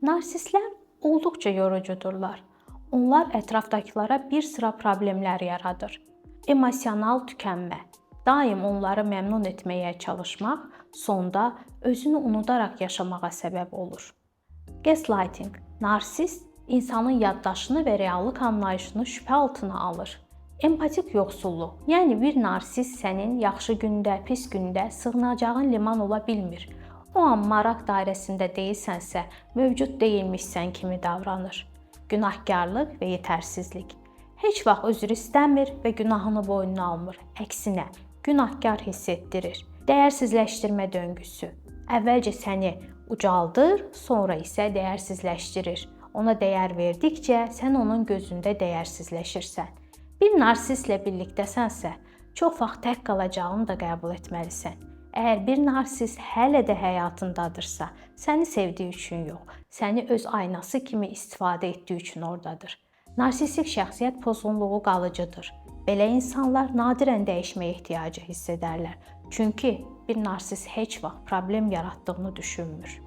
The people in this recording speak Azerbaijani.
Narsistlər olduqca yorucudurlar. Onlar ətrafdakılara bir sıra problemlər yaradır. Emosional tükənmə, daim onları məmnun etməyə çalışmaq, sonda özünü unudaraq yaşamağa səbəb olur. Gaslighting, narsist insanın yaddaşını və reallıq anlayışını şübhə altına alır. Empatik yoxsulluq, yəni bir narsist sənin yaxşı gündə, pis gündə sığınacağın liman ola bilmir. O an maraq dairəsində deyilsənsə, mövcud deyilmişsən kimi davranır. Günahkarlıq və yetərsizlik. Heç vaxt üzr istəmir və günahını boynuna almır. Əksinə, günahkar hiss etdirir. Dəyərsizləşdirmə döngüsü. Əvvəlcə səni ucaldır, sonra isə dəyərsizləşdirir. Ona dəyər verdikcə sən onun gözündə dəyərsizləşirsən. Bir narsistlə birlikdəsənsə, çox vaxt tək qalacağını da qəbul etməlisən. Əgər bir narsist hələ də həyatındadırsa, səni sevdiyi üçün yox, səni öz aynası kimi istifadə etdiyi üçün oradadır. Narsistik şəxsiyyət pozğunluğu qalıcıdır. Belə insanlar nadirən dəyişməyə ehtiyacı hiss edərlər. Çünki bir narsist heç vaxt problem yaratdığını düşünmür.